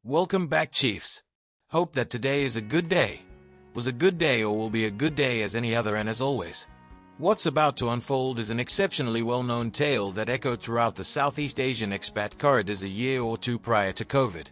Welcome back, Chiefs. Hope that today is a good day. Was a good day or will be a good day as any other, and as always, what's about to unfold is an exceptionally well-known tale that echoed throughout the Southeast Asian expat corridors a year or two prior to COVID.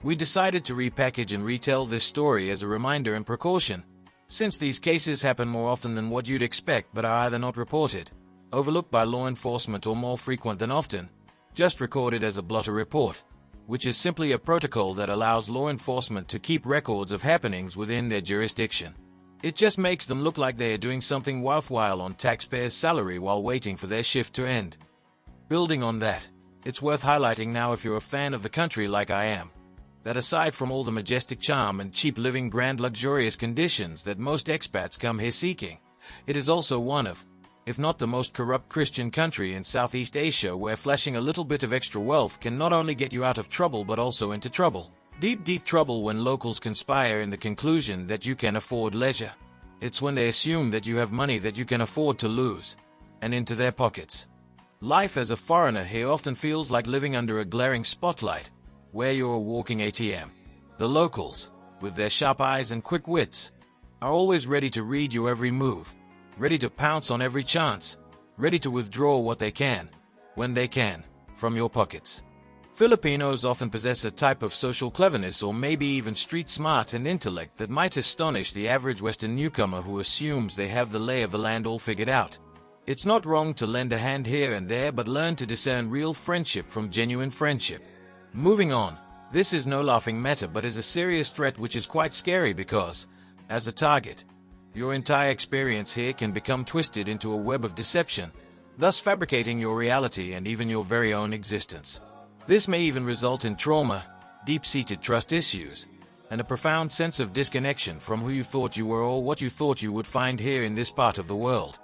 We decided to repackage and retell this story as a reminder and precaution, since these cases happen more often than what you'd expect but are either not reported, overlooked by law enforcement, or more frequent than often, just recorded as a blotter report, which is simply a protocol that allows law enforcement to keep records of happenings within their jurisdiction. It just makes them look like they are doing something worthwhile on taxpayers' salary while waiting for their shift to end. Building on that, it's worth highlighting now, if you're a fan of the country like I am, that aside from all the majestic charm and cheap living, grand luxurious conditions that most expats come here seeking, it is also one of, if not the most corrupt Christian country in Southeast Asia, where flashing a little bit of extra wealth can not only get you out of trouble but also into trouble. Deep trouble when locals conspire in the conclusion that you can afford leisure. It's when they assume that you have money that you can afford to lose, and into their pockets. Life as a foreigner here often feels like living under a glaring spotlight, where you're a walking ATM. The locals, with their sharp eyes and quick wits, are always ready to read your every move, ready to pounce on every chance, ready to withdraw what they can, when they can, from your pockets. Filipinos often possess a type of social cleverness, or maybe even street smart and intellect, that might astonish the average Western newcomer who assumes they have the lay of the land all figured out. It's not wrong to lend a hand here and there, but learn to discern real friendship from genuine friendship. Moving on, this is no laughing matter but is a serious threat, which is quite scary because, as a target, your entire experience here can become twisted into a web of deception, thus fabricating your reality and even your very own existence. This may even result in trauma, deep-seated trust issues, and a profound sense of disconnection from who you thought you were or what you thought you would find here in this part of the world.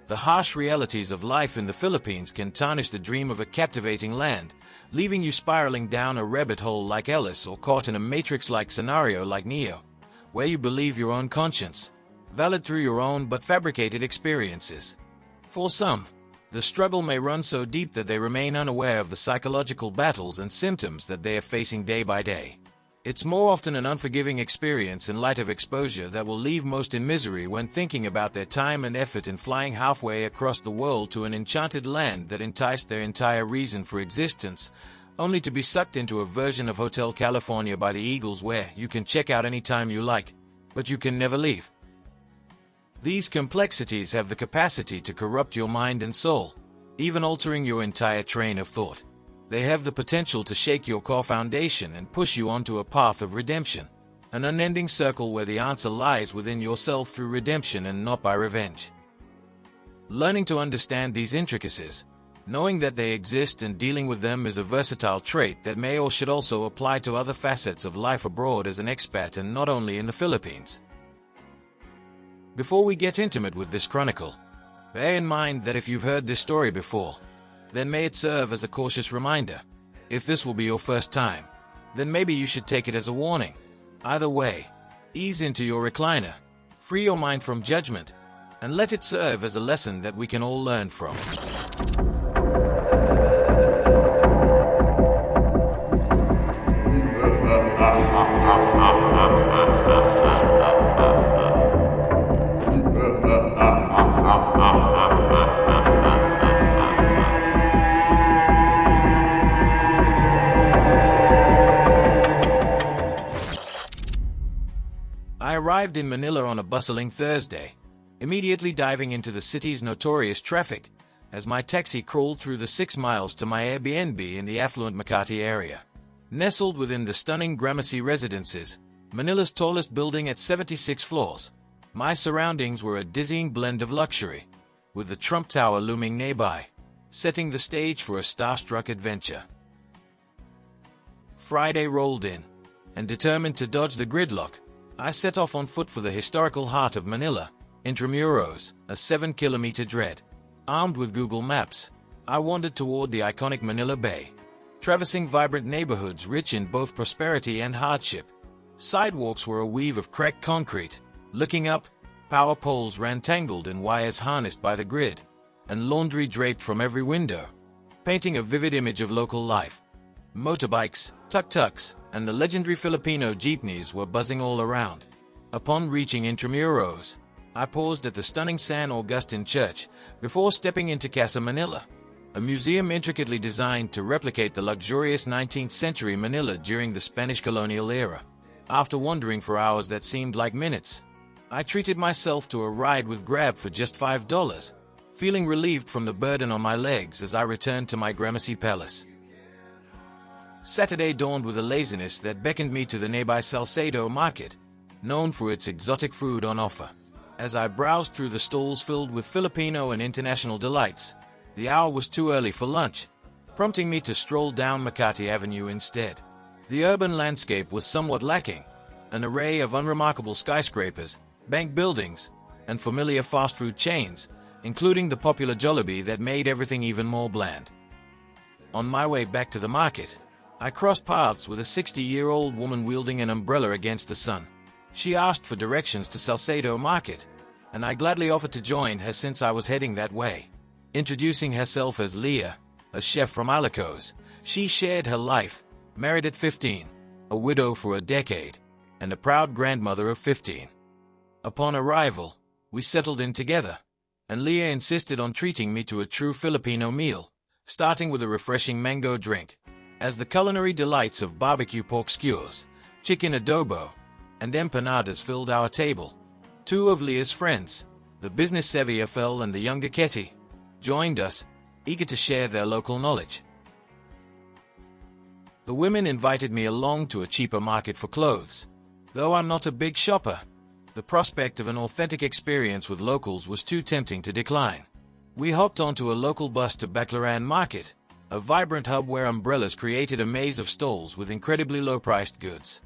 The harsh realities of life in the Philippines can tarnish the dream of a captivating land, leaving you spiraling down a rabbit hole like Ellis, or caught in a Matrix-like scenario like Neo, where you believe your own conscience, valid through your own but fabricated experiences. For some, the struggle may run so deep that they remain unaware of the psychological battles and symptoms that they are facing day by day. It's more often an unforgiving experience in light of exposure that will leave most in misery when thinking about their time and effort in flying halfway across the world to an enchanted land that enticed their entire reason for existence, only to be sucked into a version of Hotel California by the Eagles where you can check out anytime you like, but you can never leave. These complexities have the capacity to corrupt your mind and soul, even altering your entire train of thought. They have the potential to shake your core foundation and push you onto a path of redemption, an unending circle where the answer lies within yourself through redemption and not by revenge. Learning to understand these intricacies, knowing that they exist and dealing with them, is a versatile trait that may or should also apply to other facets of life abroad as an expat, and not only in the Philippines. Before we get intimate with this chronicle, bear in mind that if you've heard this story before, then may it serve as a cautious reminder. If this will be your first time, then maybe you should take it as a warning. Either way, ease into your recliner, free your mind from judgment, and let it serve as a lesson that we can all learn from. I arrived in Manila on a bustling Thursday, immediately diving into the city's notorious traffic as my taxi crawled through the 6 miles to my Airbnb in the affluent Makati area. Nestled within the stunning Gramercy Residences, Manila's tallest building at 76 floors, my surroundings were a dizzying blend of luxury, with the Trump Tower looming nearby, setting the stage for a starstruck adventure. Friday rolled in, and determined to dodge the gridlock, I set off on foot for the historical heart of Manila, Intramuros, a 7-kilometer dread. Armed with Google Maps, I wandered toward the iconic Manila Bay, traversing vibrant neighborhoods rich in both prosperity and hardship. Sidewalks were a weave of cracked concrete. Looking up, power poles ran tangled in wires harnessed by the grid, and laundry draped from every window, painting a vivid image of local life. Motorbikes, tuk-tuks, and the legendary Filipino jeepneys were buzzing all around. Upon reaching Intramuros, I paused at the stunning San Agustin Church before stepping into Casa Manila, a museum intricately designed to replicate the luxurious 19th century Manila during the Spanish colonial era. After wandering for hours that seemed like minutes, I treated myself to a ride with Grab for just $5, feeling relieved from the burden on my legs as I returned to my Gramercy Palace. Saturday dawned with a laziness that beckoned me to the nearby Salcedo market, known for its exotic food on offer. As I browsed through the stalls filled with Filipino and international delights, the hour was too early for lunch, prompting me to stroll down Makati Avenue instead. The urban landscape was somewhat lacking, an array of unremarkable skyscrapers, bank buildings, and familiar fast food chains, including the popular Jollibee that made everything even more bland. On my way back to the market, I crossed paths with a 60-year-old woman wielding an umbrella against the sun. She asked for directions to Salcedo Market, and I gladly offered to join her since I was heading that way. Introducing herself as Leah, a chef from Alicos, she shared her life, married at 15, a widow for a decade, and a proud grandmother of 15. Upon arrival, we settled in together, and Leah insisted on treating me to a true Filipino meal, starting with a refreshing mango drink. As the culinary delights of barbecue pork skewers, chicken adobo, and empanadas filled our table, two of Leah's friends, the business-savvy Afel and the younger Ketty, joined us, eager to share their local knowledge. The women invited me along to a cheaper market for clothes. Though I'm not a big shopper, the prospect of an authentic experience with locals was too tempting to decline. We hopped onto a local bus to Baclaran Market, a vibrant hub where umbrellas created a maze of stalls with incredibly low-priced goods.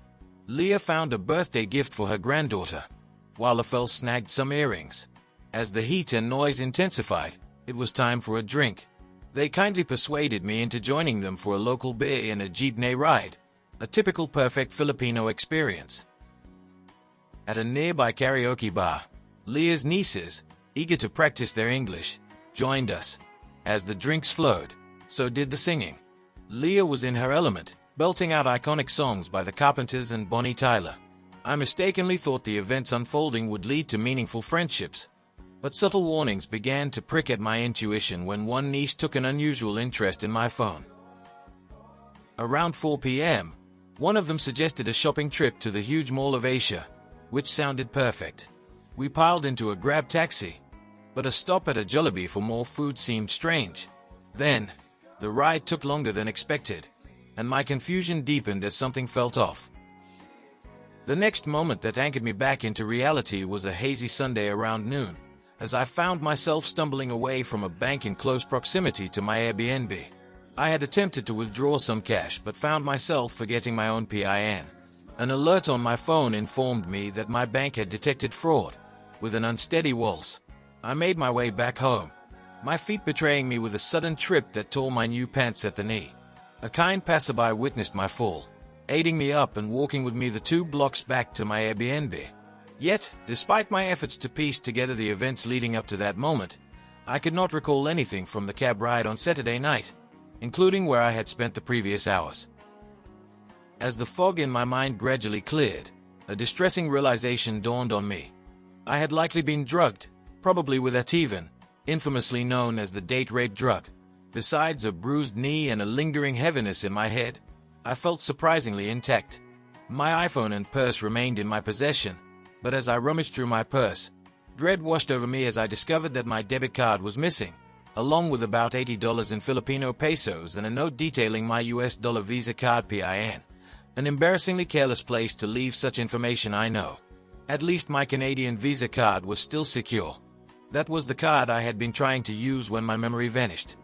Leah found a birthday gift for her granddaughter, while Afel snagged some earrings. As the heat and noise intensified, it was time for a drink. They kindly persuaded me into joining them for a local beer and a jeepney ride, a typical perfect Filipino experience. At a nearby karaoke bar, Leah's nieces, eager to practice their English, joined us. As the drinks flowed, so did the singing. Leah was in her element, belting out iconic songs by the Carpenters and Bonnie Tyler. I mistakenly thought the events unfolding would lead to meaningful friendships, but subtle warnings began to prick at my intuition when one niece took an unusual interest in my phone. Around 4 p.m., one of them suggested a shopping trip to the huge Mall of Asia, which sounded perfect. We piled into a Grab taxi, but a stop at a Jollibee for more food seemed strange. Then, the ride took longer than expected, and my confusion deepened as something felt off. The next moment that anchored me back into reality was a hazy Sunday around noon, as I found myself stumbling away from a bank in close proximity to my Airbnb. I had attempted to withdraw some cash but found myself forgetting my own PIN. An alert on my phone informed me that my bank had detected fraud. With an unsteady waltz, I made my way back home, my feet betraying me with a sudden trip that tore my new pants at the knee. A kind passerby witnessed my fall, aiding me up and walking with me the 2 blocks back to my Airbnb. Yet, despite my efforts to piece together the events leading up to that moment, I could not recall anything from the cab ride on Saturday night, including where I had spent the previous hours. As the fog in my mind gradually cleared, a distressing realization dawned on me. I had likely been drugged, probably with Ativan, infamously known as the date rape drug. Besides a bruised knee and a lingering heaviness in my head, I felt surprisingly intact. My iPhone and purse remained in my possession, but as I rummaged through my purse, dread washed over me as I discovered that my debit card was missing, along with about $80 in Filipino pesos and a note detailing my US dollar Visa card PIN. An embarrassingly careless place to leave such information, I know. At least my Canadian Visa card was still secure. That was the card I had been trying to use when my memory vanished.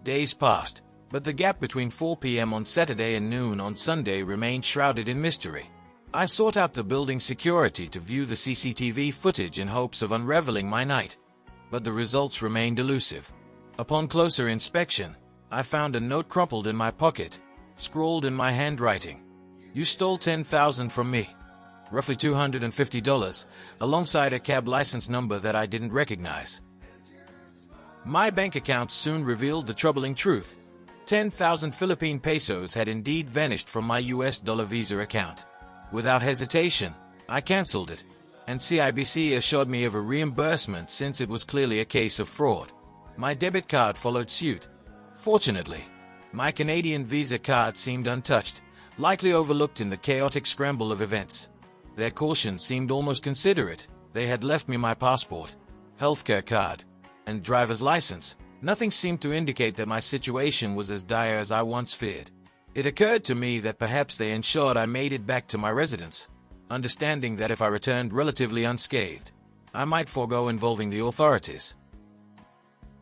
Days passed, but the gap between 4 p.m. on Saturday and noon on Sunday remained shrouded in mystery. I sought out the building's security to view the CCTV footage in hopes of unraveling my night, but the results remained elusive. Upon closer inspection, I found a note crumpled in my pocket, scrawled in my handwriting. "You stole $10,000 from me," roughly $250, alongside a cab license number that I didn't recognize. My bank account soon revealed the troubling truth. 10,000 Philippine pesos had indeed vanished from my US dollar Visa account. Without hesitation, I cancelled it, and CIBC assured me of a reimbursement since it was clearly a case of fraud. My debit card followed suit. Fortunately, my Canadian Visa card seemed untouched, likely overlooked in the chaotic scramble of events. Their caution seemed almost considerate. They had left me my passport, healthcare card, and driver's license. Nothing seemed to indicate that my situation was as dire as I once feared. It occurred to me that perhaps they ensured I made it back to my residence, understanding that if I returned relatively unscathed, I might forego involving the authorities.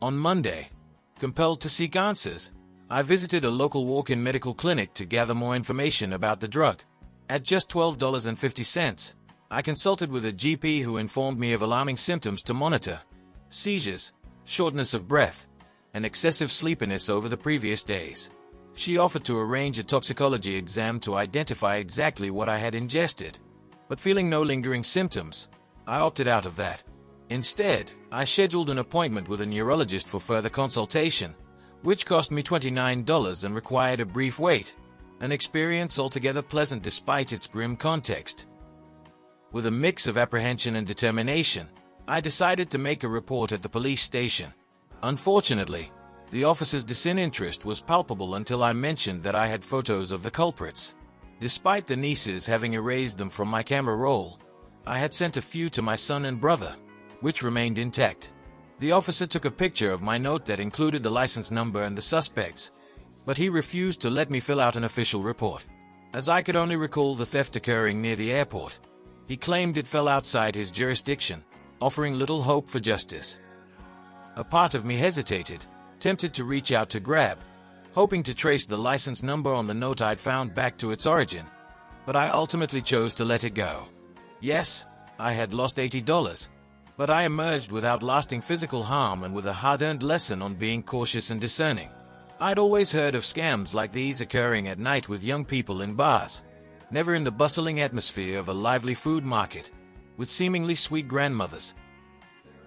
On Monday, compelled to seek answers, I visited a local walk-in medical clinic to gather more information about the drug. At just $12.50, I consulted with a GP who informed me of alarming symptoms to monitor: seizures, shortness of breath, and excessive sleepiness over the previous days. She offered to arrange a toxicology exam to identify exactly what I had ingested, but feeling no lingering symptoms, I opted out of that. Instead, I scheduled an appointment with a neurologist for further consultation, which cost me $29 and required a brief wait, an experience altogether pleasant despite its grim context. With a mix of apprehension and determination, I decided to make a report at the police station. Unfortunately, the officer's disinterest was palpable until I mentioned that I had photos of the culprits. Despite the nieces having erased them from my camera roll, I had sent a few to my son and brother, which remained intact. The officer took a picture of my note that included the license number and the suspects, but he refused to let me fill out an official report. As I could only recall the theft occurring near the airport, he claimed it fell outside his jurisdiction, offering little hope for justice. A part of me hesitated, tempted to reach out to grab, hoping to trace the license number on the note I'd found back to its origin, but I ultimately chose to let it go. Yes, I had lost $80, but I emerged without lasting physical harm and with a hard-earned lesson on being cautious and discerning. I'd always heard of scams like these occurring at night with young people in bars, never in the bustling atmosphere of a lively food market, with seemingly sweet grandmothers.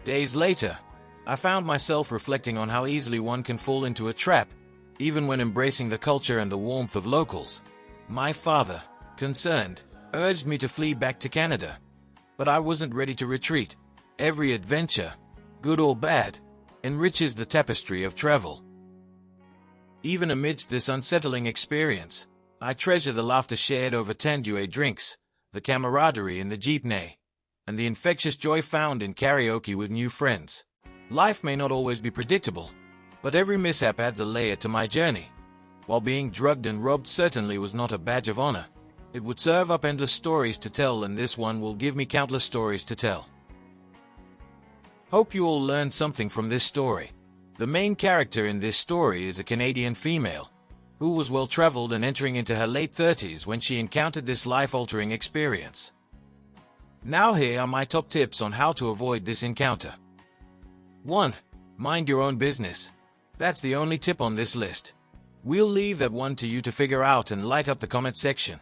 Days later, I found myself reflecting on how easily one can fall into a trap, even when embracing the culture and the warmth of locals. My father, concerned, urged me to flee back to Canada, but I wasn't ready to retreat. Every adventure, good or bad, enriches the tapestry of travel. Even amidst this unsettling experience, I treasure the laughter shared over tanduay drinks, the camaraderie in the jeepney, and the infectious joy found in karaoke with new friends. Life may not always be predictable, but every mishap adds a layer to my journey. While being drugged and robbed certainly was not a badge of honor, it would serve up endless stories to tell, and this one will give me countless stories to tell. Hope you all learned something from this story. The main character in this story is a Canadian female, who was well-traveled and entering into her late 30s when she encountered this life-altering experience. Now here are my top tips on how to avoid this encounter. 1. Mind your own business. That's the only tip on this list. We'll leave that one to you to figure out and light up the comment section.